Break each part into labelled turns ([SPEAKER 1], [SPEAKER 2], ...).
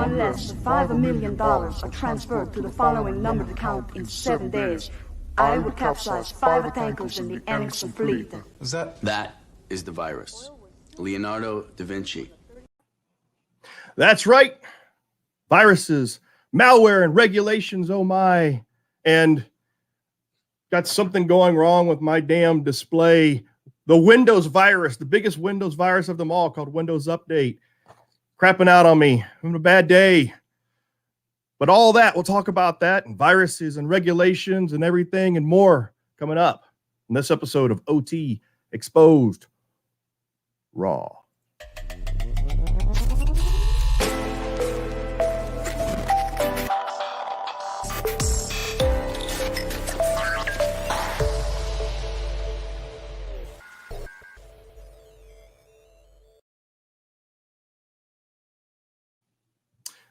[SPEAKER 1] Unless $5 million are transferred to the following numbered account in 7 days, I would capsize 5 tankers in the Annex fleet.
[SPEAKER 2] That is the virus. Leonardo da Vinci.
[SPEAKER 3] That's right. Viruses, malware, and regulations, oh my. And got something going wrong with my damn display. The Windows virus, the biggest Windows virus of them all, called Windows Update. Crapping out on me. I'm having a bad day. But all that, we'll talk about that and viruses and regulations and everything and more coming up in this episode of OT Exposed Raw.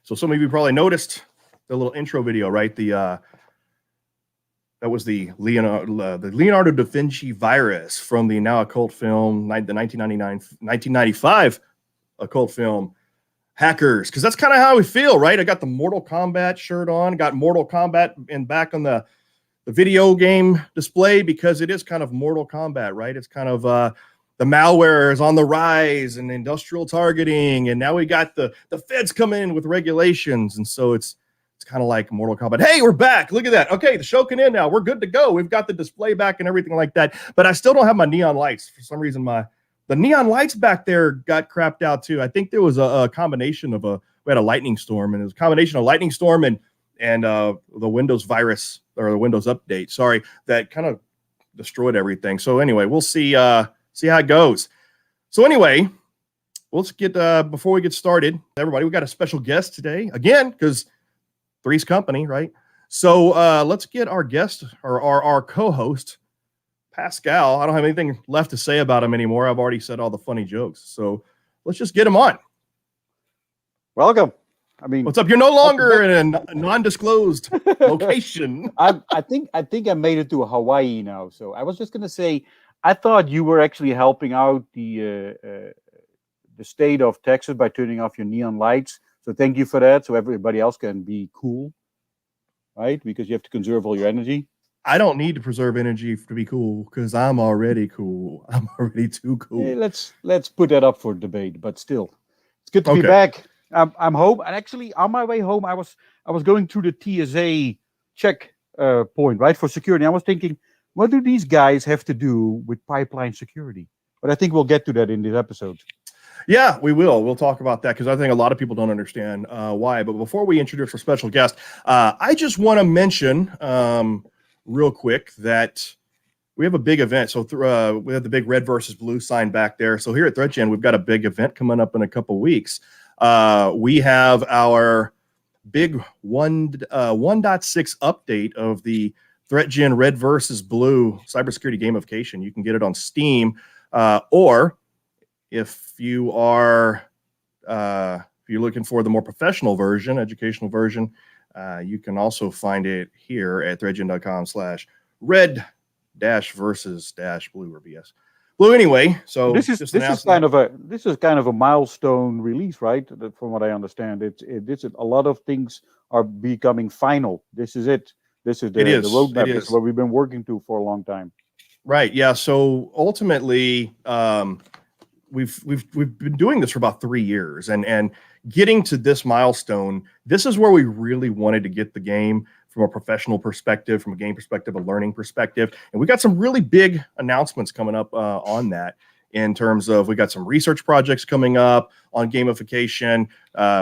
[SPEAKER 3] So some of you probably noticed the little intro video, right? That was the Leonardo da Vinci virus from the now occult film, the 1995 occult film, Hackers. Because that's kind of how we feel, right? I got the Mortal Kombat shirt on, got Mortal Kombat in back on the video game display because it is kind of Mortal Kombat, right? It's kind of the malware is on the rise and industrial targeting. And now we got the feds come in with regulations. And so it's kind of like Mortal Kombat. Hey, we're back. Look at that. Okay, the show can end now. We're good to go. We've got the display back and everything like that. But I still don't have my neon lights. For some reason, the neon lights back there got crapped out too. I think there was a combination of we had a lightning storm, and it was a combination of lightning storm and the Windows virus or the Windows update. Sorry, that kind of destroyed everything. So anyway, we'll see how it goes. So anyway, let's get before we get started, everybody, we got a special guest today again because Three's Company, right? So let's get our guest or our co-host, Pascal. I don't have anything left to say about him anymore. I've already said all the funny jokes. So let's just get him on.
[SPEAKER 4] Welcome. I mean,
[SPEAKER 3] what's up? You're no longer in a non-disclosed location.
[SPEAKER 4] I think I made it to Hawaii now. So I was just gonna say, I thought you were actually helping out the state of Texas by turning off your neon lights. So thank you for that. So everybody else can be cool, right? Because you have to conserve all your energy.
[SPEAKER 3] I don't need to preserve energy to be cool because I'm already cool. I'm already too cool.
[SPEAKER 4] Hey, let's put that up for debate. But still, it's good to be back. I'm home, and actually on my way home, I was going through the TSA check point, right, for security. I was thinking, what do these guys have to do with pipeline security? But I think we'll get to that in this episode.
[SPEAKER 3] Yeah, we will. We'll talk about that because I think a lot of people don't understand why. But before we introduce our special guest, I just want to mention real quick that we have a big event. So we have the big red versus blue sign back there. So here at ThreatGen, we've got a big event coming up in a couple weeks. We have our big 1.6 update of the ThreatGen Red versus Blue cybersecurity gamification. You can get it on Steam, or if you are if you're looking for the more professional version, educational version, you can also find it here at threatgen.com/red-versus-blue or BS. Blue anyway. So
[SPEAKER 4] this is kind of a milestone release, right? From what I understand, it's a lot of things are becoming final. This is it. This is the roadmap. This is what we've been working to for a long time.
[SPEAKER 3] Right. Yeah. So ultimately, we've been doing this for about 3 years, and getting to this milestone, this is where we really wanted to get the game from a professional perspective, from a game perspective, a learning perspective. And we got some really big announcements coming up on that in terms of, we got some research projects coming up on gamification.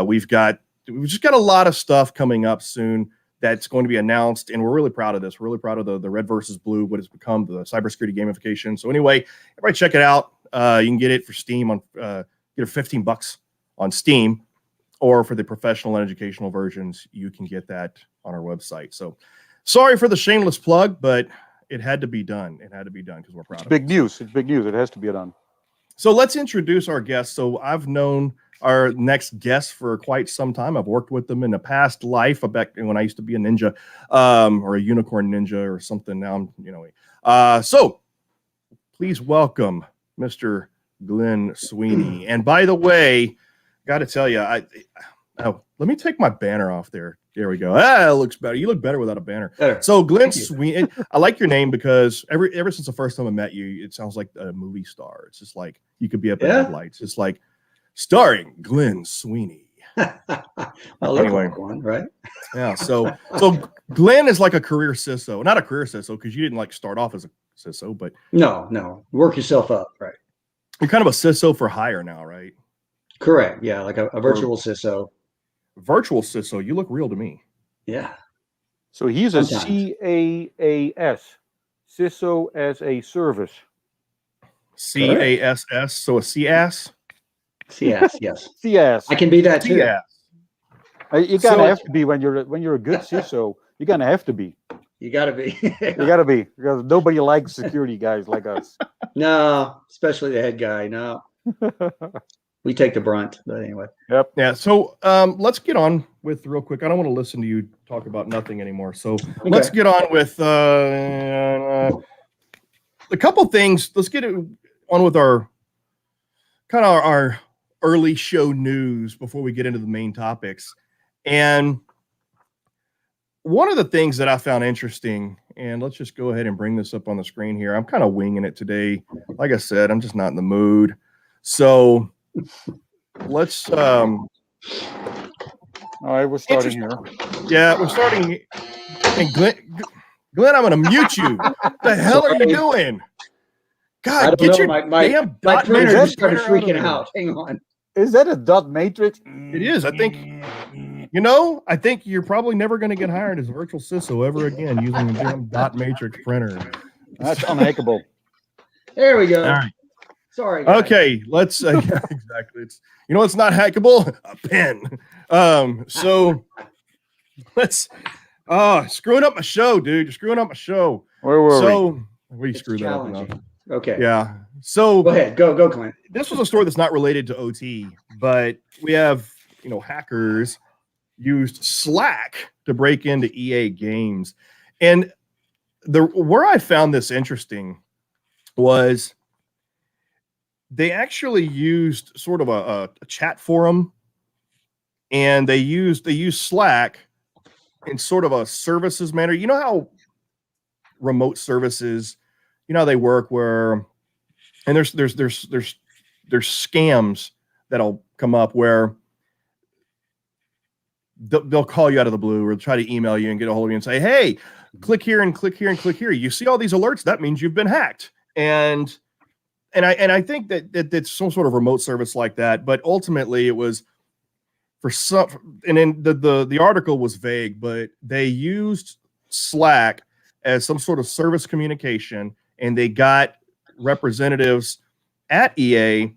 [SPEAKER 3] We've just got a lot of stuff coming up soon that's going to be announced, and we're really proud of this. We're really proud of the red versus blue, what has become the cybersecurity gamification. So anyway, everybody check it out. You can get it for Steam on get it $15 on Steam, or for the professional and educational versions, you can get that on our website. So sorry for the shameless plug, but it had to be done. It had to be done because we're proud of it.
[SPEAKER 4] Big news. It's big news. It has to be done.
[SPEAKER 3] So let's introduce our guests. So I've known our next guest for quite some time. I've worked with them in a past life, back when I used to be a ninja, or a unicorn ninja or something. Now I'm, so please welcome Mr. Glenn Sweeney. And by the way, got to tell you, let me take my banner off there. There we go. It looks better. You look better without a banner. Better. So Glenn Sweeney, I like your name because ever since the first time I met you, it sounds like a movie star. It's just like you could be up in headlights. It's like starring Glenn Sweeney.
[SPEAKER 5] Anyway, one, right?
[SPEAKER 3] Yeah. So Glenn is like a career CISO, not a career CISO because you didn't like start off as a CISO, but
[SPEAKER 5] no, work yourself up, right?
[SPEAKER 3] You're kind of a CISO for hire now, right?
[SPEAKER 5] Correct. Yeah, like a virtual CISO.
[SPEAKER 3] Virtual CISO, you look real to me.
[SPEAKER 5] Yeah.
[SPEAKER 4] So he's sometimes a CAAS, CISO as a service.
[SPEAKER 3] CASS, so a CAS?
[SPEAKER 5] CAS, yes.
[SPEAKER 4] CAS.
[SPEAKER 5] I can be that too.
[SPEAKER 3] CAS.
[SPEAKER 4] You gotta have to be when you're a good CISO. You're gonna have to be.
[SPEAKER 5] You gotta be.
[SPEAKER 4] You gotta be, because nobody likes security guys like us.
[SPEAKER 5] No, especially the head guy. No. We take the brunt, but anyway.
[SPEAKER 4] Yep.
[SPEAKER 3] Yeah. So let's get on with real quick. I don't want to listen to you talk about nothing anymore. So let's get on with a couple things. Let's get on with our early show news before we get into the main topics. And one of the things that I found interesting, and let's just go ahead and bring this up on the screen here. I'm kind of winging it today. Like I said, I'm just not in the mood. So let's all
[SPEAKER 4] right, we're starting here.
[SPEAKER 3] Yeah, we're starting. And Glenn, I'm gonna mute you. What the hell are you doing? God, get your damn
[SPEAKER 5] my printer just started freaking
[SPEAKER 3] out.
[SPEAKER 5] out. Hang on.
[SPEAKER 4] Is that a dot matrix?
[SPEAKER 3] It is. I think you're probably never gonna get hired as a virtual CISO ever again using a damn dot matrix printer.
[SPEAKER 4] That's unhackable.
[SPEAKER 5] There we go.
[SPEAKER 3] All right.
[SPEAKER 5] Sorry, guys.
[SPEAKER 3] Okay, let's yeah, exactly. It's it's not hackable, a pen. So let's screwing up my show, dude. You're screwing up my show.
[SPEAKER 4] Where were
[SPEAKER 3] we screwed that up enough.
[SPEAKER 5] Okay.
[SPEAKER 3] Yeah. So
[SPEAKER 5] go ahead. Go, Clint.
[SPEAKER 3] This was a story that's not related to OT, but we have, hackers used Slack to break into EA games. And where I found this interesting was they actually used sort of a chat forum, and they used Slack in sort of a services manner. You know how remote services, how they work, where and there's scams that'll come up where they'll call you out of the blue or try to email you and get a hold of you and say, hey, click here and click here and click here. You see all these alerts, that means you've been hacked. And I think that it's some sort of remote service like that, but ultimately it was for some, and then the article was vague, but they used Slack as some sort of service communication, and they got representatives at EA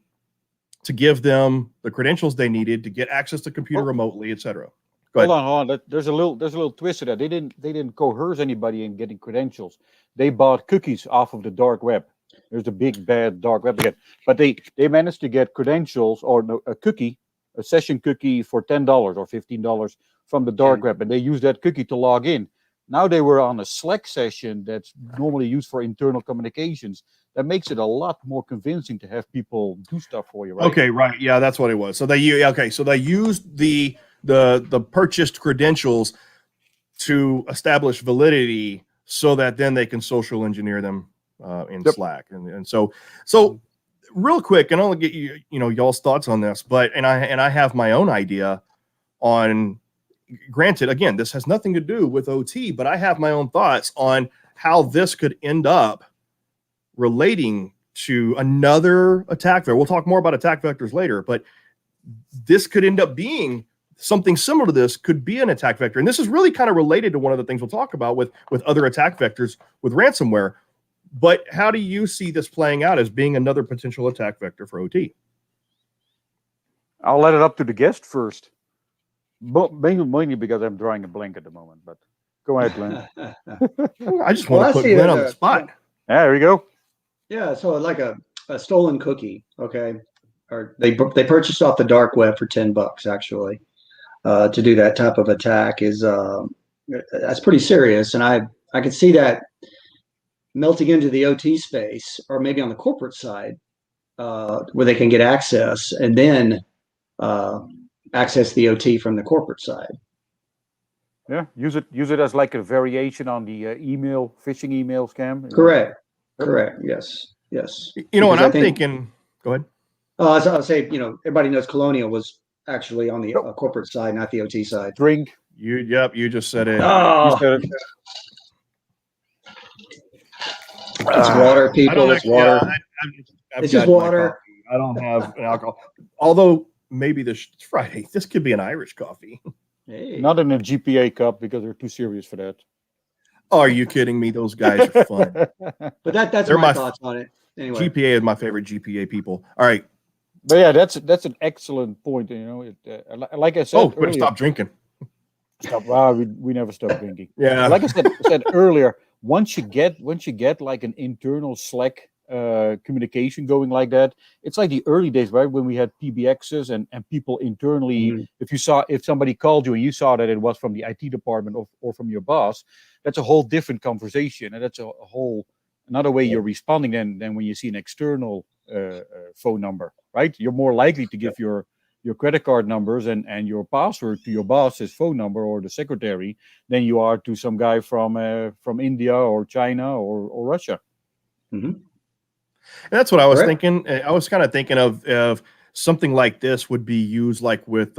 [SPEAKER 3] to give them the credentials they needed to get access to computer remotely, etc.
[SPEAKER 4] Hold on. There's a little twist to that. They didn't coerce anybody in getting credentials. They bought cookies off of the dark web. There's a big bad dark web again. But they managed to get credentials or a session cookie for $10 or $15 from the dark web, and they used that cookie to log in. Now they were on a Slack session that's normally used for internal communications. That makes it a lot more convincing to have people do stuff for you, right?
[SPEAKER 3] Okay, right. Yeah, that's what it was. So they used the purchased credentials to establish validity so that then they can social engineer them in Slack. And so real quick, and I'll get y'all's thoughts on this, but I have my own idea on, granted, again, this has nothing to do with OT, but I have my own thoughts on how this could end up relating to another attack vector. We'll talk more about attack vectors later, but this could end up being something similar to this, could be an attack vector. And this is really kind of related to one of the things we'll talk about with other attack vectors with ransomware. But how do you see this playing out as being another potential attack vector for OT?
[SPEAKER 4] I'll let it up to the guest first. Mainly because I'm drawing a blank at the moment. But go ahead, Glenn.
[SPEAKER 3] I just want to put Glenn on the spot.
[SPEAKER 4] There we go.
[SPEAKER 5] Yeah, so like a stolen cookie, okay, or they purchased off the dark web for $10 actually. To do that type of attack is that's pretty serious, and I can see that melting into the OT space, or maybe on the corporate side, where they can get access and then access the OT from the corporate side.
[SPEAKER 4] Yeah, use it as like a variation on the phishing email scam.
[SPEAKER 5] Correct. Correct. Yes. Yes.
[SPEAKER 3] You know, and I'm thinking. Go ahead.
[SPEAKER 5] So I would say, everybody knows Colonial was actually on the corporate side, not the OT side.
[SPEAKER 4] Drink.
[SPEAKER 3] You just said it.
[SPEAKER 5] Oh.
[SPEAKER 4] You said it.
[SPEAKER 5] It's water, people. It's water. It's just water.
[SPEAKER 3] I don't have an alcohol. Although maybe it's Friday. This could be an Irish coffee.
[SPEAKER 5] Hey.
[SPEAKER 4] Not in a GPA cup because they're too serious for that.
[SPEAKER 3] Oh, are you kidding me? Those guys are fun.
[SPEAKER 5] But that's my thoughts on it. Anyway, GPA
[SPEAKER 3] is my favorite GPA people. All right.
[SPEAKER 4] But yeah, that's an excellent point. Like I said,
[SPEAKER 3] better stop drinking.
[SPEAKER 4] We never stop drinking.
[SPEAKER 3] Yeah.
[SPEAKER 4] Like I said earlier, once you get like an internal Slack communication going like that, it's like the early days, right? When we had PBXs and people internally, if somebody called you and you saw that it was from the IT department or from your boss, that's a whole different conversation, and that's another way you're responding than when you see an external phone number, right? You're more likely to give your credit card numbers and your password to your boss's phone number or the secretary than you are to some guy from India or China or Russia.
[SPEAKER 5] Mm-hmm.
[SPEAKER 3] And that's what I was thinking. I was kind of thinking of something like this would be used like with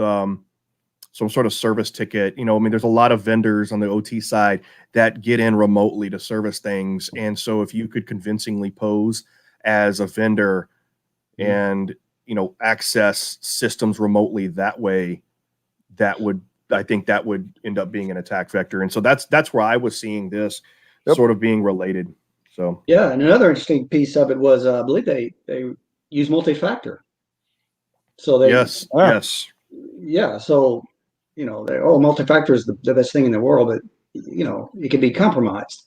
[SPEAKER 3] some sort of service ticket. There's a lot of vendors on the OT side that get in remotely to service things. And so if you could convincingly pose as a vendor and, access systems remotely that way, I think that would end up being an attack vector. And so that's where I was seeing this sort of being related. So
[SPEAKER 5] yeah, and another interesting piece of it was I believe they use multi-factor. So they
[SPEAKER 3] yes.
[SPEAKER 5] Yeah, so multi-factor is the best thing in the world, but it can be compromised.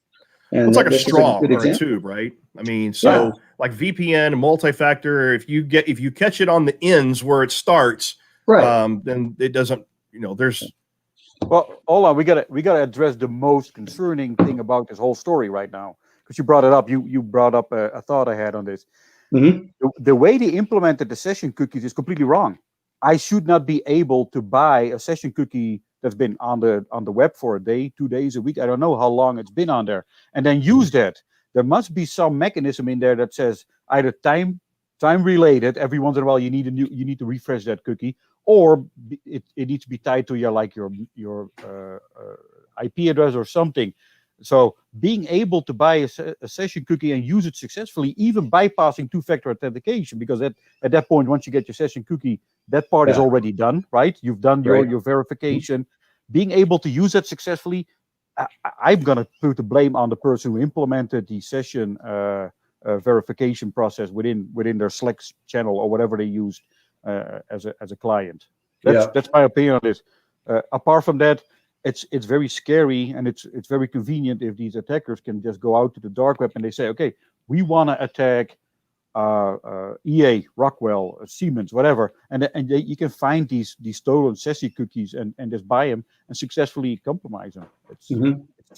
[SPEAKER 5] And
[SPEAKER 3] it's like a straw or a tube, right? Like VPN, multi-factor, if you catch it on the ends where it starts,
[SPEAKER 5] right,
[SPEAKER 3] then it doesn't. There's.
[SPEAKER 4] Well, hold on, we gotta address the most concerning thing about this whole story right now, because you brought it up. You brought up a thought I had on this.
[SPEAKER 5] Mm-hmm.
[SPEAKER 4] The way they implemented the session cookies is completely wrong. I should not be able to buy a session cookie that's been on the web for a day, 2 days, a week. I don't know how long it's been on there, and then use that. There must be some mechanism in there that says either time related. Every once in a while, you need to refresh that cookie, or it needs to be tied to your IP address or something. So being able to buy a session cookie and use it successfully, even bypassing two-factor authentication, because at that point, once you get your session cookie, that part is already done, right? You've done your verification. Mm-hmm. Being able to use that successfully, I'm going to put the blame on the person who implemented the session verification process within their Slack channel or whatever they used as a client. That's my opinion on this. Apart from that, it's very scary, and it's very convenient if these attackers can just go out to the dark web and they say, okay, we want to attack EA, Rockwell, Siemens, whatever, and you can find these stolen session cookies and just buy them and successfully compromise them.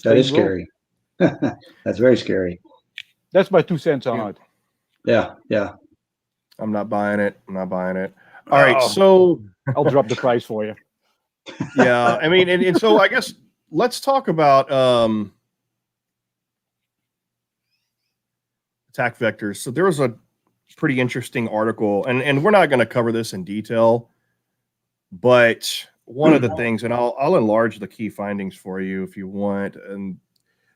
[SPEAKER 5] That is scary. That's very scary.
[SPEAKER 4] That's my 2 cents on it.
[SPEAKER 5] Yeah.
[SPEAKER 3] I'm not buying it. All right, so
[SPEAKER 4] I'll drop the price for you.
[SPEAKER 3] Yeah, and so I guess let's talk about attack vectors. So there was a pretty interesting article, and we're not going to cover this in detail, but one of the things, and I'll enlarge the key findings for you if you want, and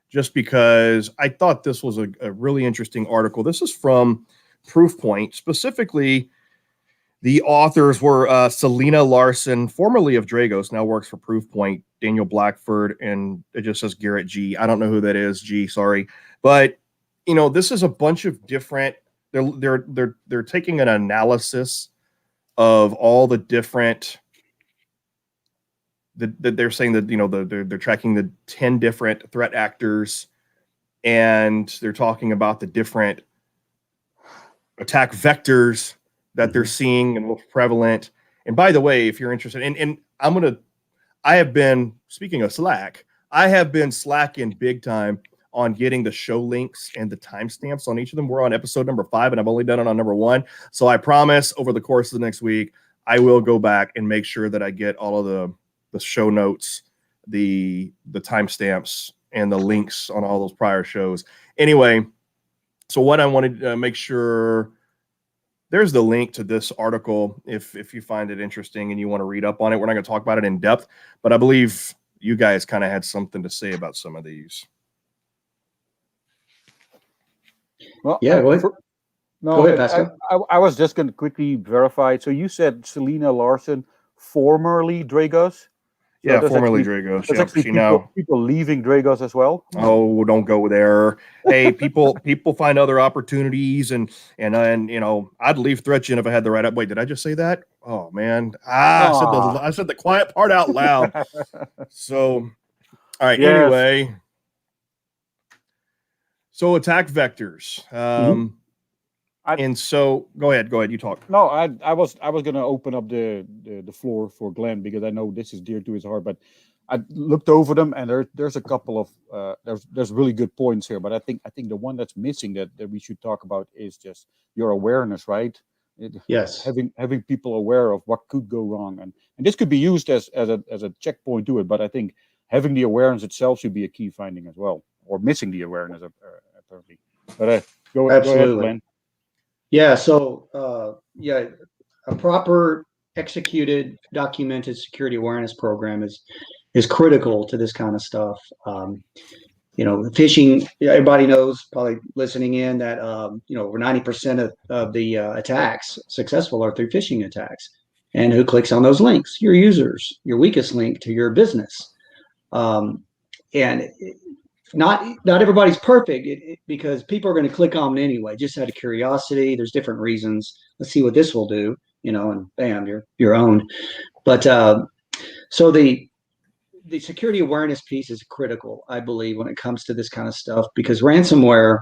[SPEAKER 3] just because I thought this was a really interesting article. This is from Proofpoint, specifically. The authors were Selena Larson, formerly of Dragos, now works for Proofpoint, Daniel Blackford, and it just says Garrett G. I don't know who that is. G, sorry. But, this is a bunch of different, they're taking an analysis of all the different that they're saying that, they're tracking the 10 different threat actors, and they're talking about the different attack vectors that they're seeing and what's prevalent. And by the way, if you're interested, and I have been, speaking of Slack, I have been slacking big time on getting the show links and the timestamps on each of them. We're on episode number 5, and I've only done it on number 1. So I promise over the course of the next week, I will go back and make sure that I get all of the show notes, the timestamps, and the links on all those prior shows. Anyway, so what I wanted to make sure, there's the link to this article if you find it interesting and you want to read up on it. We're not going to talk about it in depth, but I believe you guys kind of had something to say about some of these.
[SPEAKER 4] Well,
[SPEAKER 5] yeah, go ahead. Go ahead, Pascal.
[SPEAKER 4] I was just going to quickly verify. So you said Selena Larson, formerly Dragos? So
[SPEAKER 3] yeah, formerly Dragos.
[SPEAKER 4] There's actually people leaving Dragos as well.
[SPEAKER 3] Oh, don't go there. Hey, people find other opportunities, and I'd leave ThreatGen if I had the right. Wait, did I just say that? Oh man, I said the quiet part out loud. So, all right. Yes. Anyway, so attack vectors. And so go ahead, you talk.
[SPEAKER 4] No, I was going to open up the floor for Glenn, because I know this is dear to his heart, but I looked over them, and there's a couple of there's really good points here, but I think the one that's missing that we should talk about is just your awareness, right?
[SPEAKER 5] Yes.
[SPEAKER 4] Having people aware of what could go wrong, and this could be used as a checkpoint to it, but I think having the awareness itself should be a key finding as well, or missing the awareness apparently. But go ahead, Glenn.
[SPEAKER 5] Yeah, so a proper executed, documented security awareness program is critical to this kind of stuff. Phishing, everybody knows, probably listening in, that over 90% of the attacks successful are through phishing attacks. And who clicks on those links? Your users, your weakest link to your business. And not everybody's perfect, because people are going to click on it anyway, just out of curiosity. There's different reasons. Let's see what this will do, and bam, you're owned. But so the security awareness piece is critical, I believe, when it comes to this kind of stuff, because ransomware,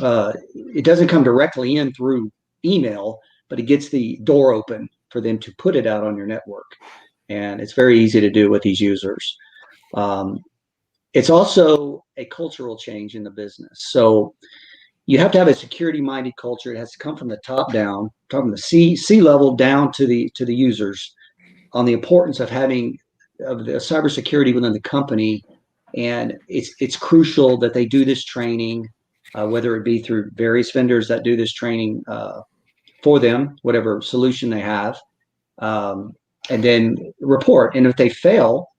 [SPEAKER 5] it doesn't come directly in through email, but it gets the door open for them to put it out on your network, and it's very easy to do with these users. It's also a cultural change in the business. So you have to have a security-minded culture. It has to come from the top down, from the C level down to the users, on the importance of having the cybersecurity within the company. And it's crucial that they do this training, whether it be through various vendors that do this training for them, whatever solution they have, and then report. And if they fail,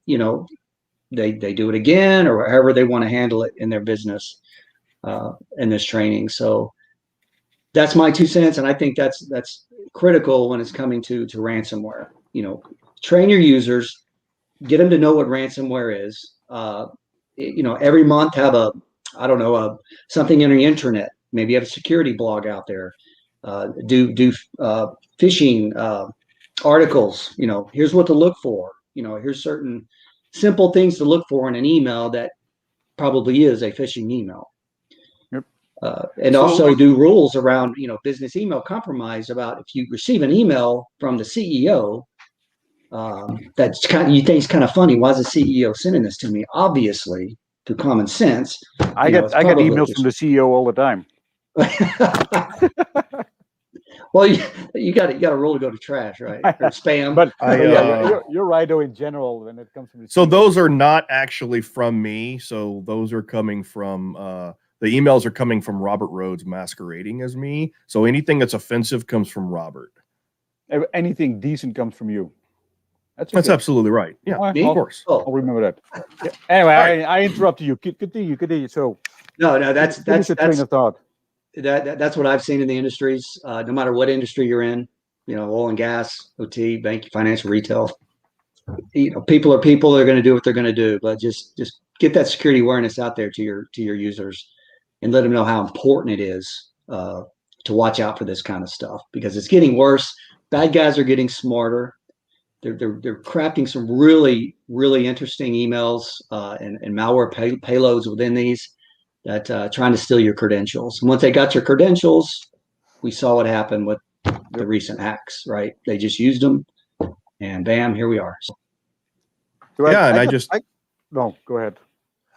[SPEAKER 5] they do it again, or however they want to handle it in their business in this training. So that's my 2 cents, and I think that's critical when it's coming to ransomware. Train your users, get them to know what ransomware is. Every month have something in the internet. Maybe have a security blog out there. Do phishing articles. Here's what to look for. Here's certain simple things to look for in an email that probably is a phishing email.
[SPEAKER 4] Yep.
[SPEAKER 5] And also do rules around, business email compromise, about if you receive an email from the CEO, that's you think is kind of funny. Why is the CEO sending this to me? Obviously, through common sense.
[SPEAKER 4] I get emails from the CEO all the time.
[SPEAKER 5] Well, you got a rule to go to trash, right? Or spam.
[SPEAKER 4] But you're right, though, in general, when it comes to the
[SPEAKER 3] So those are not actually from me. So those are coming from the emails are coming from Robert Rhodes masquerading as me. So anything that's offensive comes from Robert.
[SPEAKER 4] Anything decent comes from you.
[SPEAKER 3] That's absolutely right. Yeah, of course.
[SPEAKER 4] I'll remember that. Yeah. Anyway, right. I interrupted you. Continue. So
[SPEAKER 5] no, that's
[SPEAKER 4] a train of thought.
[SPEAKER 5] That's what I've seen in the industries. No matter what industry you're in, oil and gas, OT, bank, financial, retail. People are people. They're going to do what they're going to do. But just get that security awareness out there to your users, and let them know how important it is to watch out for this kind of stuff, because it's getting worse. Bad guys are getting smarter. they're crafting some really, really interesting emails and malware payloads within these that trying to steal your credentials. And once they got your credentials, we saw what happened with the recent hacks, right? They just used them, and bam, here we are.
[SPEAKER 3] Yeah,
[SPEAKER 4] no, go ahead.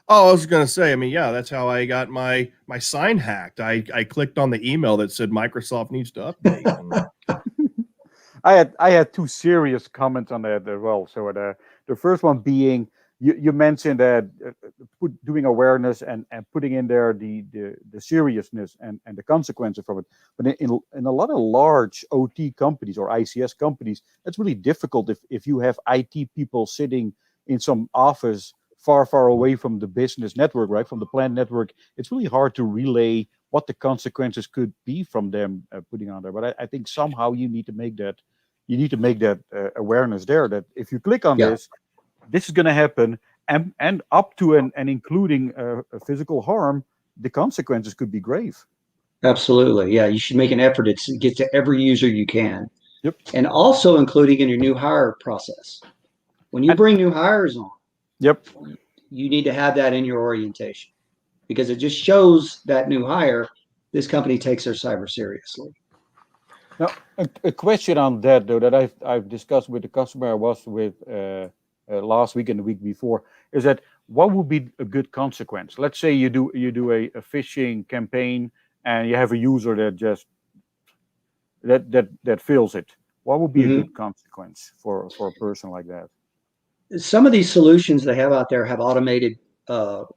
[SPEAKER 3] Oh, I was going to say, I mean, yeah, that's how I got my sign hacked. I clicked on the email that said Microsoft needs to update.
[SPEAKER 4] I had two serious comments on that as well. So the first one being, you mentioned that doing awareness and putting in there the seriousness and the consequences from it. But in a lot of large OT companies or ICS companies, that's really difficult if you have IT people sitting in some office far away from the business network, right, from the plant network. It's really hard to relay what the consequences could be from them putting on there. But I think somehow you need to make that awareness there, that if you click on this is going to happen, and up to and including a physical harm, the consequences could be grave.
[SPEAKER 5] Absolutely. Yeah, you should make an effort to get to every user you can.
[SPEAKER 4] Yep.
[SPEAKER 5] And also including in your new hire process. When you bring new hires on,
[SPEAKER 4] yep,
[SPEAKER 5] you need to have that in your orientation, because it just shows that new hire, this company takes their cyber seriously.
[SPEAKER 4] Now, a question on that, though, that I've discussed with the customer I was with last week and the week before, is that what would be a good consequence? Let's say you do a phishing campaign and you have a user that just that fails it. What would be a good consequence for a person like that?
[SPEAKER 5] Some of these solutions they have out there have automated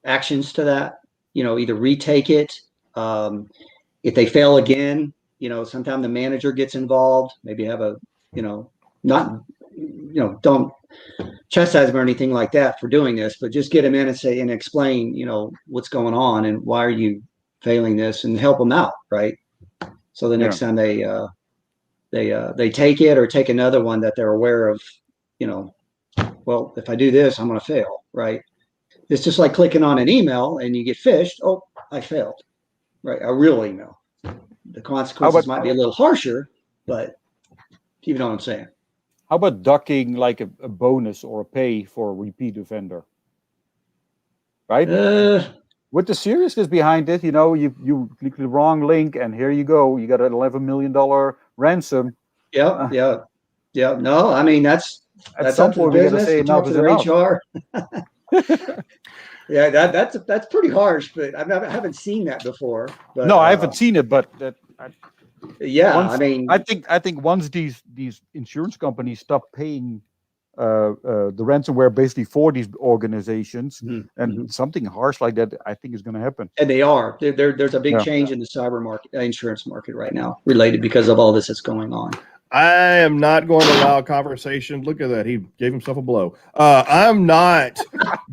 [SPEAKER 5] actions to that. Either retake it. If they fail again, sometimes the manager gets involved. Maybe have a, don't chastise them or anything like that for doing this, but just get them in and say and explain, what's going on and why are you failing this, and help them out, right? So the next time they take it or take another one, that they're aware of, well, if I do this, I'm going to fail, right? It's just like clicking on an email and you get phished. Oh, I failed, right? A real email. The consequences might be a little harsher, but you know what I'm saying.
[SPEAKER 4] How about ducking like a bonus or a pay for a repeat offender? Right? With the seriousness behind it, you click the wrong link and here you go. You got an $11 million ransom.
[SPEAKER 5] Yeah. No, I mean, that's
[SPEAKER 4] at some
[SPEAKER 5] up to
[SPEAKER 4] point
[SPEAKER 5] the
[SPEAKER 4] we got to
[SPEAKER 5] business,
[SPEAKER 4] say
[SPEAKER 5] to talk
[SPEAKER 4] enough
[SPEAKER 5] to
[SPEAKER 4] is
[SPEAKER 5] their
[SPEAKER 4] enough.
[SPEAKER 5] HR. Yeah, that's pretty harsh, but I haven't seen that before. But,
[SPEAKER 4] no, I haven't seen it, but I think once these insurance companies stop paying the ransomware basically for these organizations, and something harsh like that, I think is going to happen.
[SPEAKER 5] And they are. There's a big change in the cyber market, insurance market right now, related because of all this that's going on.
[SPEAKER 3] I am not going to allow a conversation. Look at that. He gave himself a blow. I'm not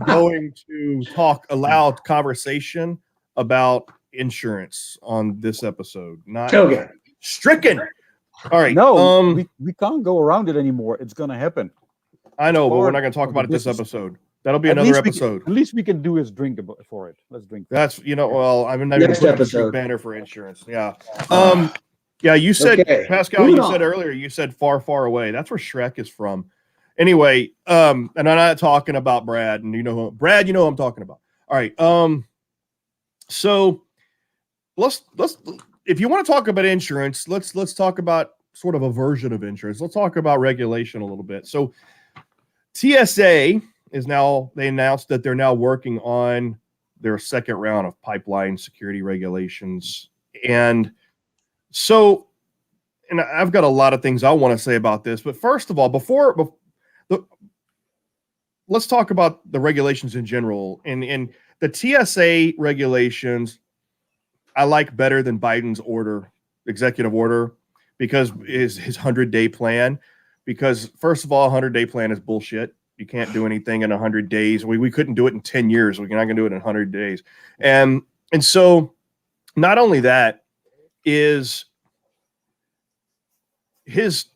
[SPEAKER 3] going to allow conversation about insurance on this episode. Not
[SPEAKER 5] okay.
[SPEAKER 3] Stricken. All right.
[SPEAKER 4] No, we can't go around it anymore. It's going to happen.
[SPEAKER 3] I know, but we're not going to talk about it this episode. That'll be another episode.
[SPEAKER 4] At least we can do is drink for it. Let's drink.
[SPEAKER 3] That's, well, I'm not even putting up a banner for insurance. Yeah. Yeah, you said, Pascal, you said far away. That's where Shrek is from. Anyway, and I'm not talking about Brad, and Brad, who I'm talking about. All right. So let's if you want to talk about insurance, let's talk about sort of a version of insurance. Let's talk about regulation a little bit. So TSA they announced that they're now working on their second round of pipeline security regulations. And so, and I've got a lot of things I want to say about this, but first of all, let's talk about the regulations in general. And the TSA regulations, I like better than Biden's executive order, because his 100-day plan. Because first of all, 100-day plan is bullshit. You can't do anything in 100 days. We couldn't do it in 10 years. We're not going to do it in 100 days. And so, not only that, is his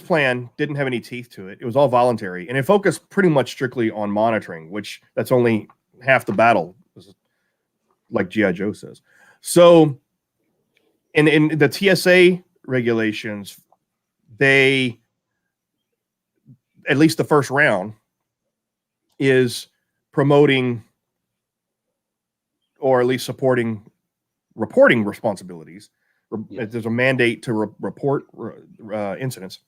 [SPEAKER 3] plan didn't have any teeth to it. It was all voluntary, and it focused pretty much strictly on monitoring, which that's only half the battle, like G.I. Joe says. So in the TSA regulations, they at least the first round, is promoting or at least supporting reporting responsibilities.
[SPEAKER 5] Yeah.
[SPEAKER 3] There's a mandate to report incidents.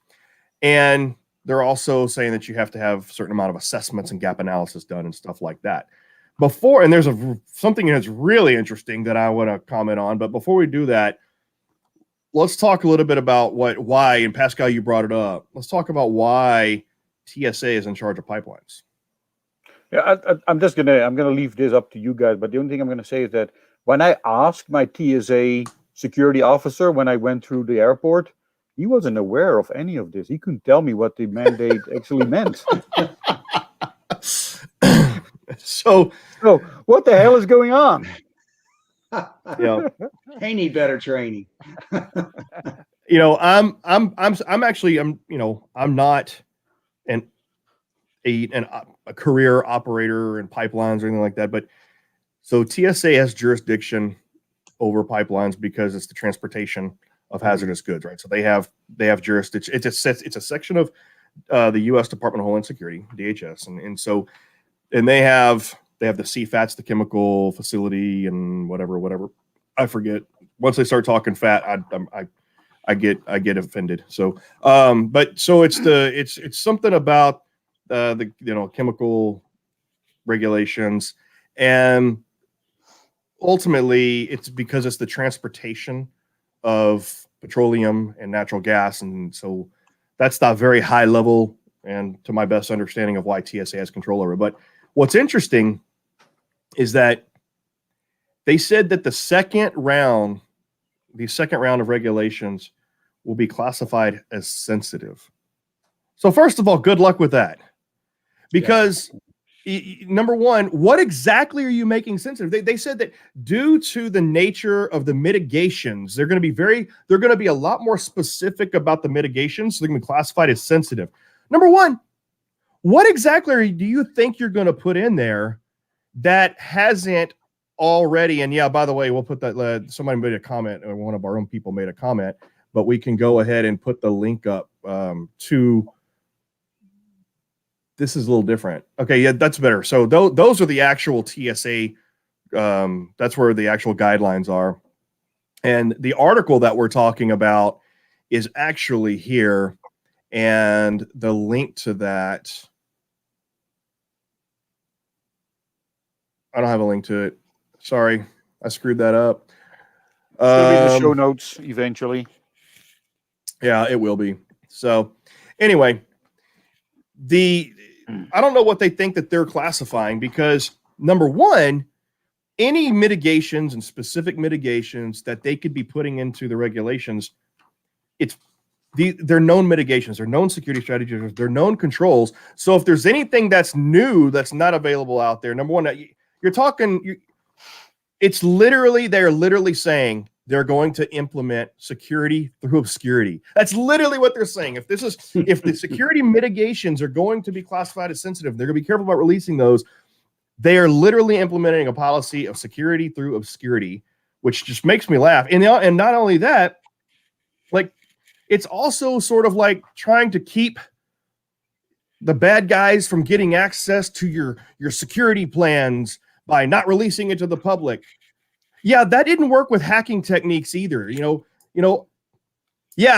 [SPEAKER 3] And they're also saying that you have to have a certain amount of assessments and gap analysis done and stuff like that. And there's something that's really interesting that I want to comment on. But before we do that, let's talk a little bit about why, and Pascal, you brought it up. Let's talk about why TSA is in charge of pipelines.
[SPEAKER 4] Yeah, I'm gonna leave this up to you guys. But the only thing I'm gonna say is that when I asked my TSA security officer when I went through the airport, he wasn't aware of any of this. He couldn't tell me what the mandate actually meant.
[SPEAKER 3] So
[SPEAKER 4] what the hell is going on?
[SPEAKER 3] Yeah,
[SPEAKER 5] They need better training.
[SPEAKER 3] I'm not a career operator in pipelines or anything like that, but so TSA has jurisdiction over pipelines because it's the transportation of hazardous goods, right? So they have jurisdiction. It's a section of the U.S. Department of Homeland Security, DHS, and they have the CFATs, the chemical facility, and whatever. I forget. Once they start talking fat, I get offended. So, it's something about the chemical regulations, and ultimately it's because it's the transportation of petroleum and natural gas, and so that's not very high level, and to my best understanding of why TSA has control over it. But what's interesting is that they said that the second round of regulations will be classified as sensitive. So first of all, good luck with that, because number one, what exactly are you making sensitive? They said that due to the nature of the mitigations, they're going to be a lot more specific about the mitigations. So they're going to be classified as sensitive. Number one, what exactly do you think you're going to put in there that hasn't already? And yeah, by the way, we'll put that, somebody made a comment, or one of our own people made a comment, but we can go ahead and put the link up to. This is a little different. Okay, yeah, that's better. So those are the actual TSA. That's where the actual guidelines are. And the article that we're talking about is actually here. And the link to that, I don't have a link to it. Sorry, I screwed that up.
[SPEAKER 4] It's going to be in the show notes eventually.
[SPEAKER 3] Yeah, it will be. So anyway, I don't know what they think that they're classifying, because number one, any mitigations and specific mitigations that they could be putting into the regulations, they're known mitigations, they're known security strategies, they're known controls. So if there's anything that's new that's not available out there, number one, they're literally saying they're going to implement security through obscurity. That's literally what they're saying. If the security mitigations are going to be classified as sensitive, they're going to be careful about releasing those. They are literally implementing a policy of security through obscurity, which just makes me laugh. And not only that, like, it's also sort of like trying to keep the bad guys from getting access to your security plans by not releasing it to the public. Yeah, that didn't work with hacking techniques either. Yeah,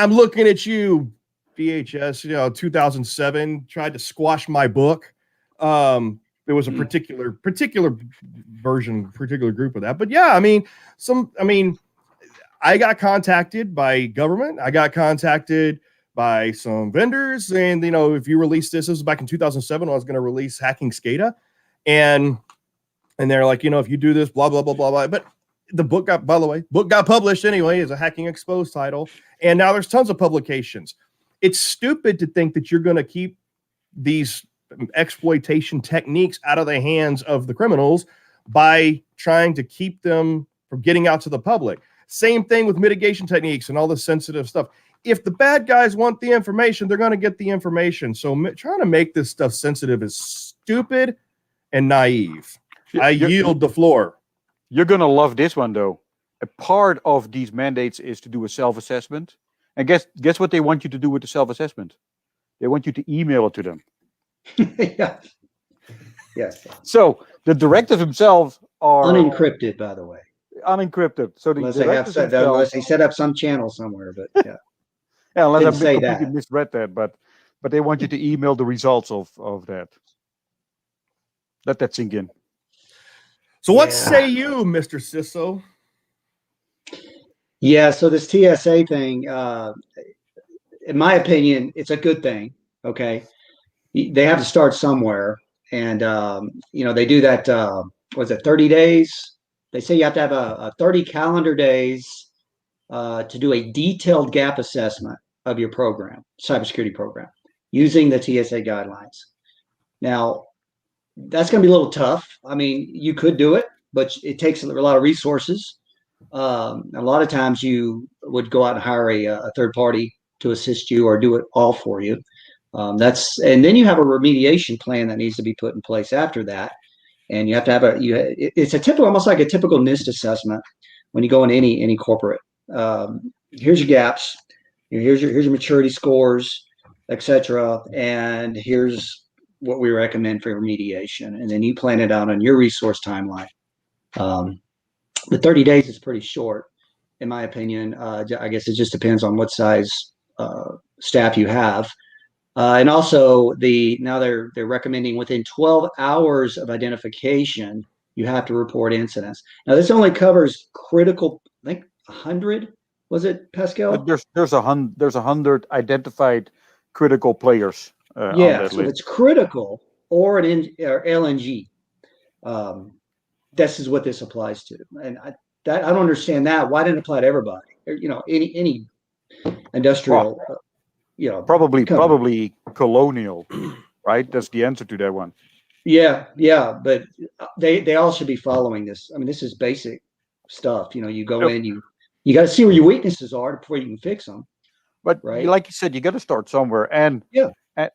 [SPEAKER 3] I'm looking at you, DHS, 2007, tried to squash my book. There was a particular version, particular group of that. But yeah, I got contacted by government. I got contacted by some vendors. And, if you release this was back in 2007 when I was going to release Hacking SCADA. And they're like, if you do this, blah, blah, blah, blah, blah. But the book got published anyway as a Hacking Exposed title. And now there's tons of publications. It's stupid to think that you're going to keep these exploitation techniques out of the hands of the criminals by trying to keep them from getting out to the public. Same thing with mitigation techniques and all the sensitive stuff. If the bad guys want the information, they're going to get the information. So trying to make this stuff sensitive is stupid and naive. I yield the floor.
[SPEAKER 4] You're going to love this one, though. A part of these mandates is to do a self-assessment. And guess what they want you to do with the self-assessment? They want you to email it to them.
[SPEAKER 5] Yeah. Yes.
[SPEAKER 4] So the directors themselves are
[SPEAKER 5] Unencrypted, by the way.
[SPEAKER 4] unencrypted. So the
[SPEAKER 5] Unless they have
[SPEAKER 4] directors
[SPEAKER 5] set,
[SPEAKER 4] themselves,
[SPEAKER 5] unless they set up some channel somewhere, but yeah,
[SPEAKER 4] yeah, unless
[SPEAKER 5] didn't
[SPEAKER 4] I
[SPEAKER 5] say
[SPEAKER 4] completely
[SPEAKER 5] that.
[SPEAKER 4] misread that, but they want you to email the results of that. Let that sink in.
[SPEAKER 3] So what
[SPEAKER 5] Yeah.
[SPEAKER 3] say you, Mr. Sisso?
[SPEAKER 5] Yeah. So this TSA thing, in my opinion, it's a good thing. Okay, they have to start somewhere, and they do that. Was it 30 days? They say you have to have a 30 calendar days to do a detailed gap assessment of your program, cybersecurity program, using the TSA guidelines. Now, that's going to be a little tough. I mean, you could do it, but it takes a lot of resources. A lot of times you would go out and hire a third party to assist you or do it all for you. And then you have a remediation plan that needs to be put in place after that. And you have to have it's a typical, almost like a typical NIST assessment when you go into any corporate. Here's your gaps, here's your maturity scores, etc. And here's what we recommend for remediation. And then you plan it out on your resource timeline. The 30 days is pretty short, in my opinion. I guess it just depends on what size staff you have. And also now they're recommending within 12 hours of identification, you have to report incidents. Now this only covers critical, I think 100, was it, Pascal?
[SPEAKER 4] But there's 100 identified critical players on
[SPEAKER 5] Yeah,
[SPEAKER 4] that
[SPEAKER 5] so
[SPEAKER 4] list.
[SPEAKER 5] if it's critical or or LNG, this is what this applies to. And I don't understand that. Why didn't it apply to everybody? Any industrial,
[SPEAKER 4] Probably colonial, right? That's the answer to that one.
[SPEAKER 5] Yeah, but they all should be following this. I mean, this is basic stuff. You go in, you got to see where your weaknesses are before you can fix them.
[SPEAKER 4] But
[SPEAKER 5] right?
[SPEAKER 4] like you said, you got to start somewhere. And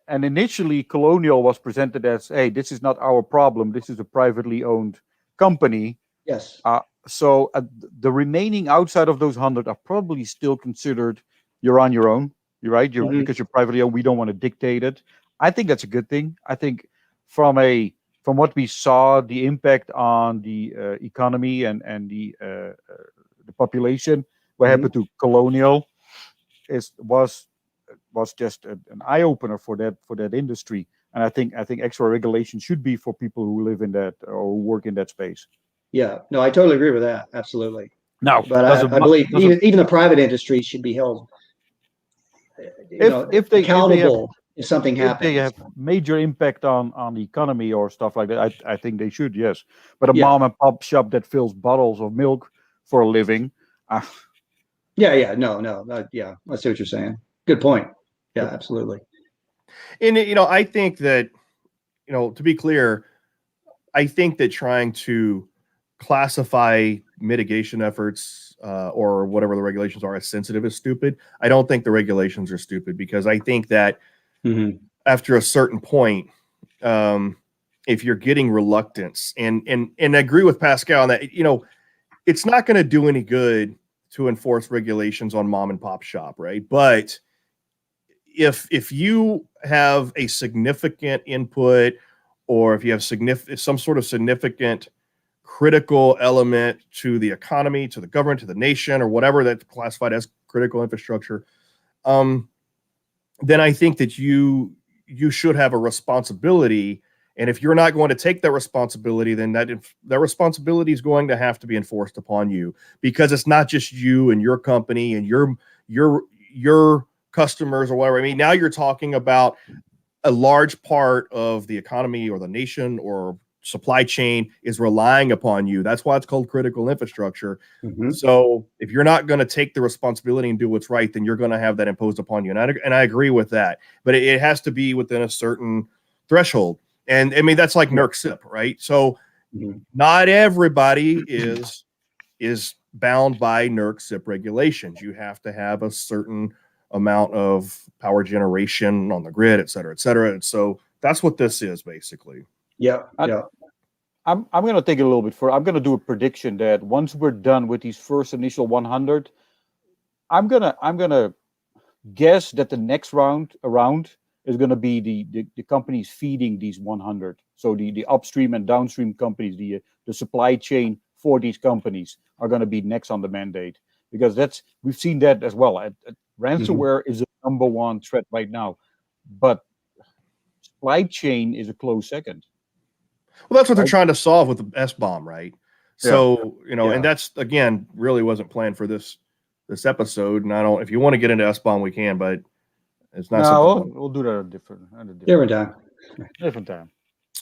[SPEAKER 4] and initially, Colonial was presented as, hey, this is not our problem. This is a privately owned company.
[SPEAKER 5] Yes.
[SPEAKER 4] So the remaining outside of those 100 are probably still considered you're on your own. You're right. Because you're privately owned. We don't want to dictate it. I think that's a good thing. I think from what we saw, the impact on the economy and the population, what happened to Colonial was just an eye opener for that industry. And I think extra regulation should be for people who live in that or who work in that space.
[SPEAKER 5] Yeah, no, I totally agree with that. Absolutely.
[SPEAKER 4] Now,
[SPEAKER 5] but I believe even the private industry should be held
[SPEAKER 4] if they
[SPEAKER 5] accountable if something happens.
[SPEAKER 4] If they have major impact on the economy or stuff like that, I think they should, yes. But a mom and pop shop that fills bottles of milk for a living.
[SPEAKER 5] No, yeah, I see what you're saying. Good point. Yeah, absolutely.
[SPEAKER 3] And I think that, to be clear, I think that trying to classify mitigation efforts or whatever the regulations are as sensitive is stupid. I don't think the regulations are stupid, because I think that after a certain point, if you're getting reluctance, and I agree with Pascal on that, it's not going to do any good to enforce regulations on mom and pop shop, right? But if you have a significant input, or if you have some sort of significant critical element to the economy, to the government, to the nation, or whatever that's classified as critical infrastructure, then I think that you should have a responsibility. And if you're not going to take that responsibility, then that responsibility is going to have to be enforced upon you, because it's not just you and your company and your customers or whatever. I mean, now you're talking about a large part of the economy or the nation or supply chain is relying upon you. That's why it's called critical infrastructure. So if you're not going to take the responsibility and do what's right, then you're going to have that imposed upon you. And I agree with that, but it has to be within a certain threshold. And I mean, that's like NERC SIP, right? So not everybody is bound by NERC SIP regulations. You have to have a certain amount of power generation on the grid, et cetera, et cetera. And so that's what this is basically.
[SPEAKER 4] I'm going to take it a little bit further. I'm going to do a prediction that once we're done with these first initial 100, I'm gonna guess that the next round is going to be the companies feeding these 100. So the upstream and downstream companies, the supply chain for these companies are going to be next on the mandate, because we've seen that as well. Ransomware is the number one threat right now, but supply chain is a close second.
[SPEAKER 3] Well, that's what they're trying to solve with the S-bomb, right? So, and that's, again, really wasn't planned for this episode. And if you want to get into S-bomb, we can, but it's not something.
[SPEAKER 4] We'll do that at a different
[SPEAKER 5] time.
[SPEAKER 4] Different time.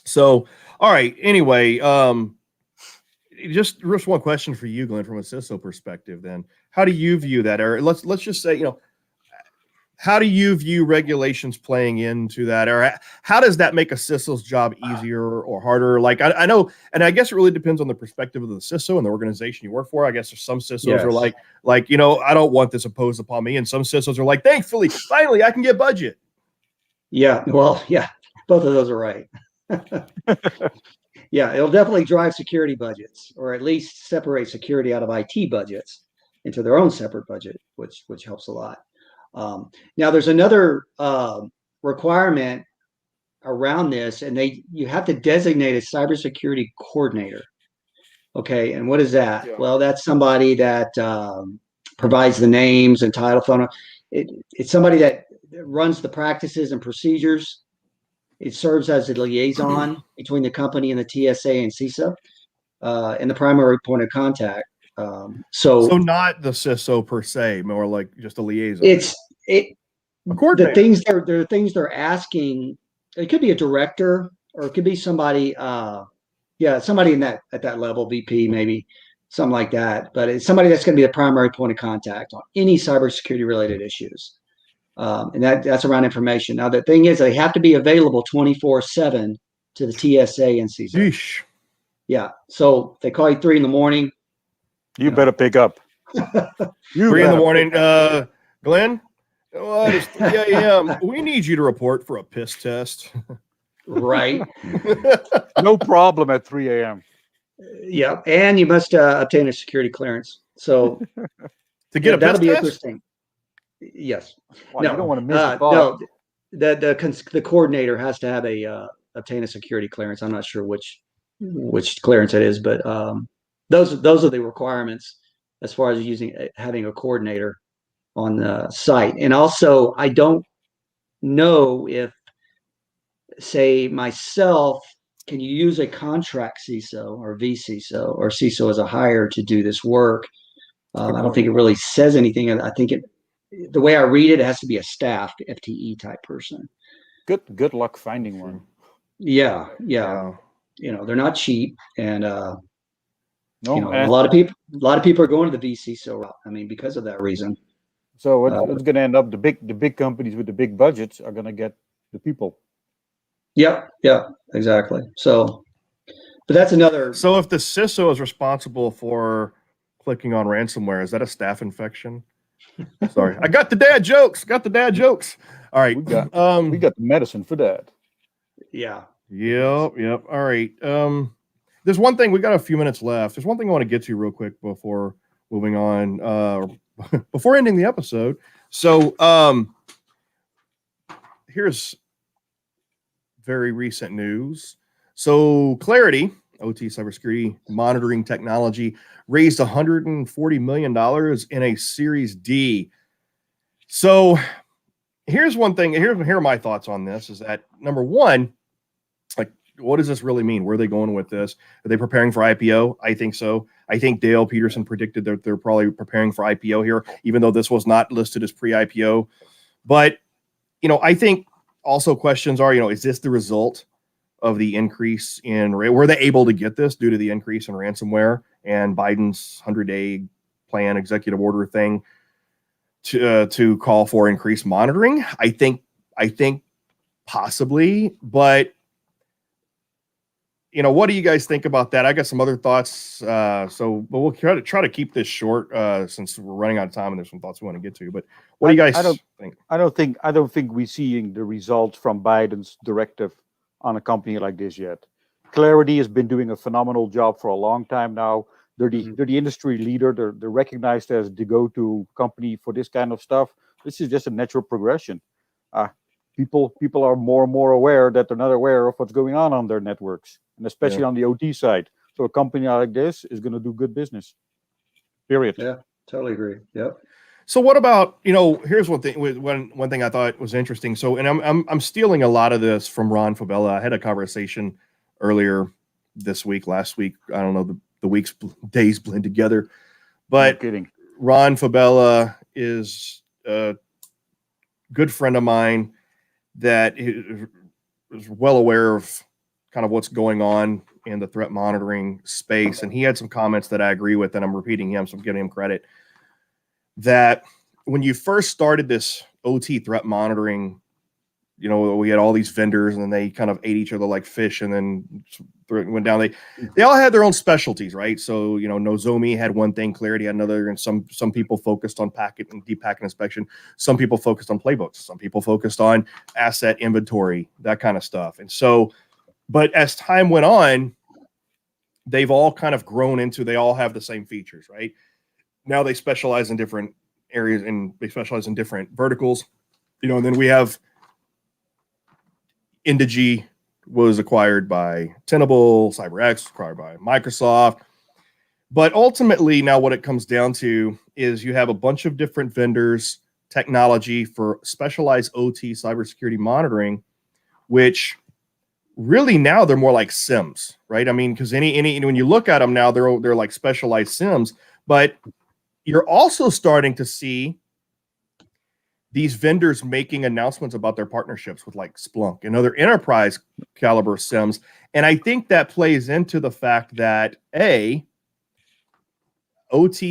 [SPEAKER 3] So, all right. Anyway, just one question for you, Glenn, from a CISO perspective. Then, how do you view that? Or let's just say, how do you view regulations playing into that? Or how does that make a CISO's job easier or harder? Like, I know, and I guess it really depends on the perspective of the CISO and the organization you work for. I guess there's some CISOs are like, I don't want this imposed upon me. And some CISOs are like, thankfully, finally, I can get budget.
[SPEAKER 5] Yeah. Well, yeah, both of those are right. Yeah, it'll definitely drive security budgets, or at least separate security out of IT budgets into their own separate budget, which helps a lot. Now, there's another requirement around this, and you have to designate a cybersecurity coordinator. Okay, and what is that? Yeah. Well, that's somebody that provides the names and title, phone. It's somebody that runs the practices and procedures. It serves as a liaison between the company and the TSA and CISO, and the primary point of contact. So
[SPEAKER 3] not the CISO per se, more like just a liaison.
[SPEAKER 5] The things they're asking. It could be a director, or it could be somebody. Somebody at that level, VP maybe, something like that. But it's somebody that's going to be the primary point of contact on any cybersecurity related issues. And that's around information. Now, the thing is, they have to be available 24/7 to the TSA and CISO.
[SPEAKER 3] Yeesh.
[SPEAKER 5] Yeah. So if they call you 3 a.m,
[SPEAKER 4] you better pick up.
[SPEAKER 3] 3 a.m, Glenn. Well, it's 3 a.m. We need you to report for a piss test.
[SPEAKER 5] Right.
[SPEAKER 4] No problem at 3 a.m.
[SPEAKER 5] Yeah, and you must obtain a security clearance. So
[SPEAKER 3] to get a
[SPEAKER 5] that'll be
[SPEAKER 3] test?
[SPEAKER 5] Interesting. Yes.
[SPEAKER 4] Well, no, you don't want to miss the call.
[SPEAKER 5] No, the coordinator has to have obtain a security clearance. I'm not sure which clearance it is, but those are the requirements as far as having a coordinator on the site. And also, I don't know if, say, myself, can you use a contract CISO or vCISO or CISO as a hire to do this work? I don't think it really says anything. I think the way I read it, it has to be a staff FTE type person.
[SPEAKER 4] Good luck finding one.
[SPEAKER 5] Yeah. They're not cheap, and a
[SPEAKER 4] and
[SPEAKER 5] lot of people are going to the vCISO route. I mean, because of that reason.
[SPEAKER 4] So it's going to end up the big companies with the big budgets are going to get the people.
[SPEAKER 5] Yeah, exactly. So, but that's another.
[SPEAKER 3] So if the CISO is responsible for clicking on ransomware, is that a staph infection? Sorry, I got the dad jokes. All right, we got
[SPEAKER 4] the medicine for that.
[SPEAKER 5] Yeah.
[SPEAKER 3] Yep. All right. There's one thing, we got a few minutes left. There's one thing I want to get to real quick before moving on, before ending the episode. So here's very recent news. So Clarity, OT cybersecurity monitoring technology, raised $140 million in a Series D. So here's one thing. Here are my thoughts on this, is that, number one, like, what does this really mean? Where are they going with this? Are they preparing for IPO? I think so. I think Dale Peterson predicted that they're probably preparing for IPO here, even though this was not listed as pre-IPO. But, I think also questions are, is this the result of the increase in, were they able to get this due to the increase in ransomware and Biden's 100-day plan executive order thing to call for increased monitoring? I think possibly, but what do you guys think about that? I got some other thoughts. But we'll try to keep this short since we're running out of time and there's some thoughts we want to get to. But what do you guys think?
[SPEAKER 4] I don't think we're seeing the results from Biden's directive on a company like this yet. Clarity has been doing a phenomenal job for a long time now. They're the industry leader. They're recognized as the go-to company for this kind of stuff. This is just a natural progression. people are more and more aware that they're not aware of what's going on their networks, and especially on the OT side. So a company like this is going to do good business. Period.
[SPEAKER 5] Yeah, totally agree. Yep.
[SPEAKER 3] So what about, here's one thing one thing I thought was interesting. So, and I'm stealing a lot of this from Ron Fabella. I had a conversation earlier this week, last week. I don't know, the days blend together. But
[SPEAKER 4] No kidding.
[SPEAKER 3] Ron Fabella is a good friend of mine that is well aware of kind of what's going on in the threat monitoring space. And he had some comments that I agree with, and I'm repeating him, so I'm giving him credit. That when you first started this OT threat monitoring, we had all these vendors, and then they kind of ate each other like fish, and then went down. They all had their own specialties, right? So, Nozomi had one thing, Clarity had another, and some people focused on packet and deep packet inspection. Some people focused on playbooks. Some people focused on asset inventory, that kind of stuff. And so, but as time went on, they've all kind of grown into, they all have the same features, right? Now they specialize in different areas, and they specialize in different verticals, and then we have Indigi was acquired by Tenable, CyberX acquired by Microsoft. But ultimately, now what it comes down to is you have a bunch of different vendors, technology for specialized OT cybersecurity monitoring, which really now they're more like SIMs, right? I mean, because when you look at them now, they're like specialized SIMs, but you're also starting to see these vendors making announcements about their partnerships with like Splunk and other enterprise caliber SIMs. And I think that plays into the fact that OT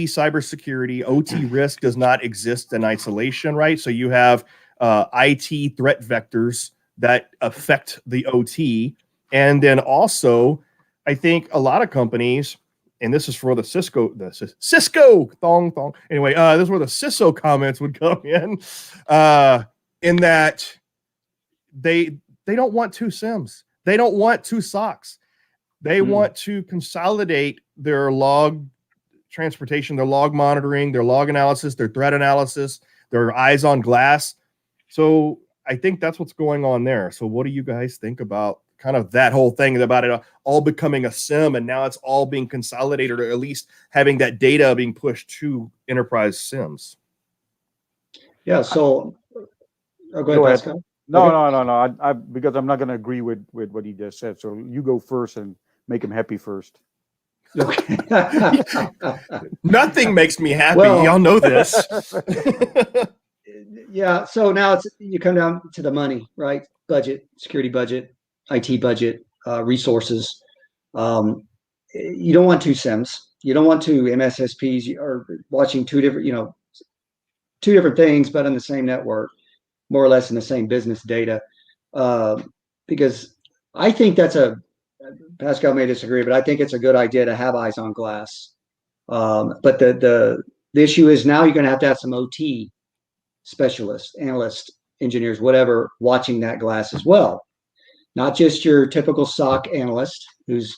[SPEAKER 3] cybersecurity, OT risk does not exist in isolation, right? So you have IT threat vectors that affect the OT. And then also, I think a lot of companies, and this is for the Cisco thong. Anyway, this is where the CISO comments would come in that they don't want two SIMs. They don't want two SOCs. They want to consolidate their log transportation, their log monitoring, their log analysis, their threat analysis, their eyes on glass. So I think that's what's going on there. So what do you guys think about kind of that whole thing about it all becoming a SIM, and now it's all being consolidated, or at least having that data being pushed to enterprise SIMs?
[SPEAKER 5] Yeah. So go ahead, Pascal.
[SPEAKER 4] No. I because I'm not going to agree with what he just said. So you go first and make him happy first.
[SPEAKER 5] Okay.
[SPEAKER 3] Nothing makes me happy.
[SPEAKER 5] Well,
[SPEAKER 3] y'all know this.
[SPEAKER 5] Yeah. So now you come down to the money, right? Budget, security budget, IT budget, resources. You don't want two SIMs. You don't want two MSSPs. You are watching two different things, but on the same network, more or less in the same business data. Because I think Pascal may disagree, but I think it's a good idea to have eyes on glass. But the issue is now you're going to have some OT specialists, analysts, engineers, whatever, watching that glass as well. Not just your typical SOC analyst who's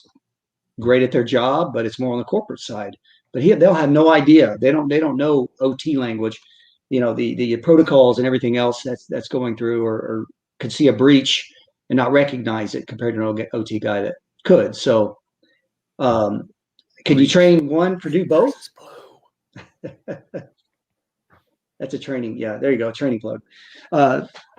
[SPEAKER 5] great at their job, but it's more on the corporate side. But they'll have no idea. They don't know OT language, the protocols and everything else that's going through, or could see a breach and not recognize it compared to an OT guy that could. So, can you train one to do both? That's a training. Yeah, there you go. Training plug.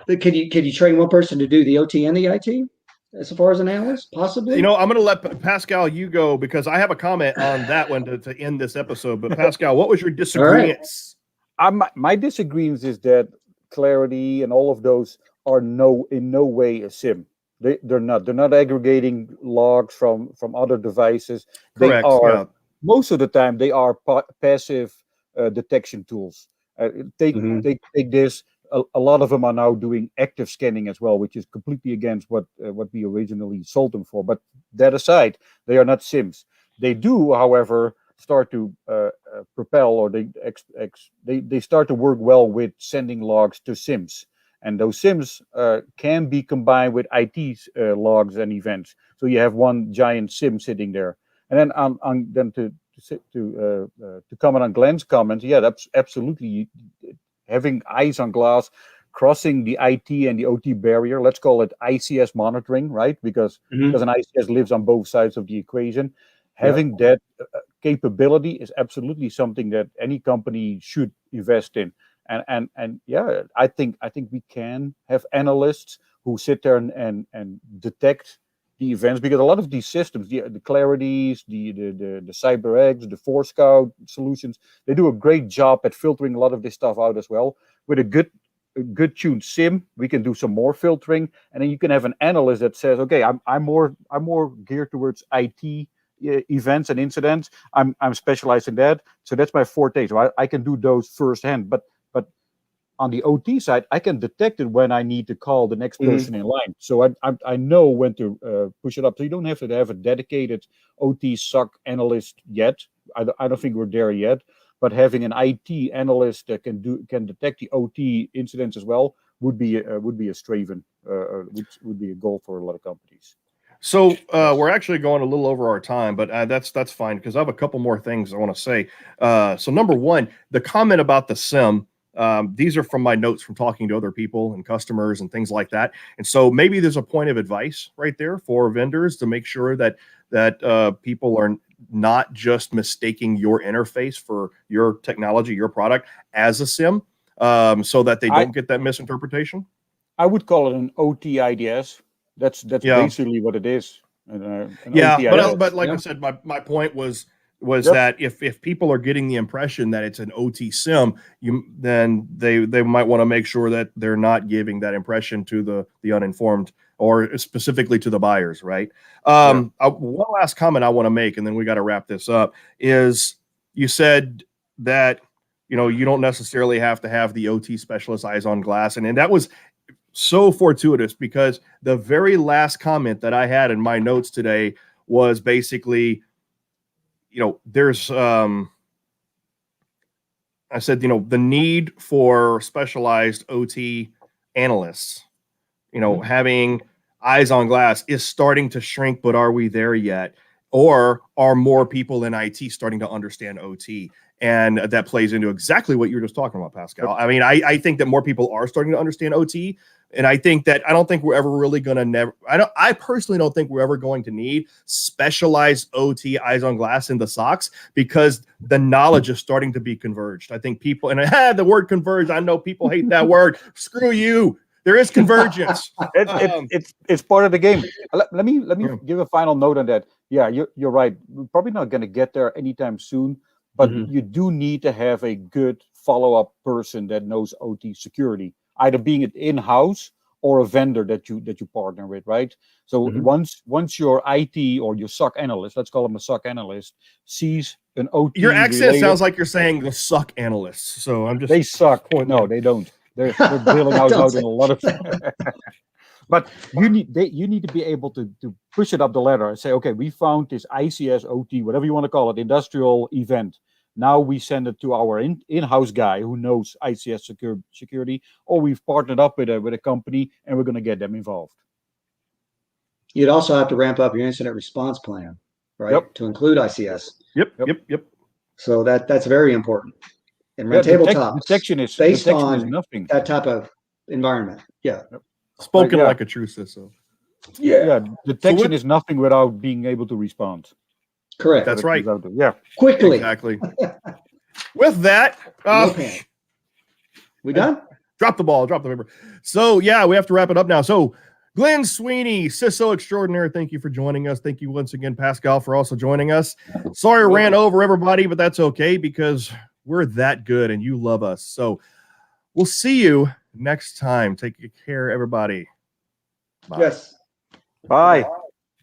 [SPEAKER 5] Could you train one person to do the OT and the IT as far as an analyst? Possibly.
[SPEAKER 3] I'm going to let Pascal, you go, because I have a comment on that one to end this episode. But Pascal, what was your disagreements?
[SPEAKER 4] My disagreements is that Clarity and all of those are in no way a SIM. They're not aggregating logs from other devices.
[SPEAKER 3] Correct.
[SPEAKER 4] They are most of the time they are passive detection tools. Take this. A lot of them are now doing active scanning as well, which is completely against what we originally sold them for. But that aside, they are not SIMs. They do, however, start to propel, or they start to work well with sending logs to SIMs. And those SIMs can be combined with IT logs and events. So you have one giant SIM sitting there. And then to comment on Glenn's comment, yeah, that's absolutely having eyes on glass crossing the IT and the OT barrier. Let's call it ICS monitoring, right? Because an ICS lives on both sides of the equation. Having that capability is absolutely something that any company should invest in. And yeah, I think we can have analysts who sit there and detect the events, because a lot of these systems, the Clarities, the CyberX, the Forescout solutions, they do a great job at filtering a lot of this stuff out as well. With a good tuned SIM, we can do some more filtering, and then you can have an analyst that says, okay, I'm more geared towards IT events and incidents. I'm specialized in that, so that's my forte. So I can do those firsthand. But on the OT side, I can detect it when I need to call the next person in line. So I know when to push it up. So you don't have to have a dedicated OT SOC analyst yet. I don't think we're there yet. But having an IT analyst that can detect the OT incidents as well would be a straven, would be a goal for a lot of companies.
[SPEAKER 3] So we're actually going a little over our time, but that's fine, because I have a couple more things I want to say. So number one, the comment about the SIM. These are from my notes from talking to other people and customers and things like that. And so maybe there's a point of advice right there for vendors to make sure that people are not just mistaking your interface for your technology, your product as a SIM, so that they don't get that misinterpretation.
[SPEAKER 4] I would call it an OT IDS. That's basically what it is.
[SPEAKER 3] But like I said, my point was that if people are getting the impression that it's an OT SIM, then they might want to make sure that they're not giving that impression to the uninformed, or specifically to the buyers, right? One last comment I want to make, and then we got to wrap this up, is you said that you don't necessarily have to have the OT specialist eyes on glass, and that was so fortuitous, because the very last comment that I had in my notes today was basically, there's I said, the need for specialized OT analysts, having eyes on glass is starting to shrink, but are we there yet? Or are more people in IT starting to understand OT? And that plays into exactly what you were just talking about, Pascal. I mean, I think that more people are starting to understand OT. And I don't think we're ever really going to I personally don't think we're ever going to need specialized OT eyes on glass in the SOCs, because the knowledge is starting to be converged. I think people, and the word converged, I know people hate that word. Screw you. There is convergence.
[SPEAKER 4] It's part of the game. Let me give a final note on that. Yeah, you're right. We're probably not going to get there anytime soon, but you do need to have a good follow-up person that knows OT security, either being it in-house or a vendor that you partner with, right? So once your IT or your SOC analyst, let's call them a SOC analyst, sees an OT,
[SPEAKER 3] your accent sounds like you're saying the SOC analysts. So I'm just
[SPEAKER 4] they suck. No, they don't. They're bailing out in a lot of. But you need to be able to push it up the ladder and say, okay, we found this ICS OT, whatever you want to call it, industrial event. Now we send it to our in-house guy who knows ICS security, or we've partnered up with a company and we're going to get them involved.
[SPEAKER 5] You'd also have to ramp up your incident response plan, right? To include ICS.
[SPEAKER 3] Yep.
[SPEAKER 5] So that's very important. And tabletop
[SPEAKER 4] detection is nothing.
[SPEAKER 5] That type of environment. Yeah.
[SPEAKER 3] Spoken like a true CISO.
[SPEAKER 4] Yeah. Detection is nothing without being able to respond.
[SPEAKER 5] Correct.
[SPEAKER 3] That's right.
[SPEAKER 4] Yeah.
[SPEAKER 5] Quickly.
[SPEAKER 3] Exactly. With that,
[SPEAKER 5] we done?
[SPEAKER 3] Drop the ball. Drop the paper. So yeah, we have to wrap it up now. So Glenn Sweeney, CISO extraordinaire, thank you for joining us. Thank you once again, Pascal, for also joining us. Sorry I ran over everybody, but that's okay, because we're that good and you love us. So we'll see you next time. Take care, everybody.
[SPEAKER 5] Bye. Yes.
[SPEAKER 4] Bye.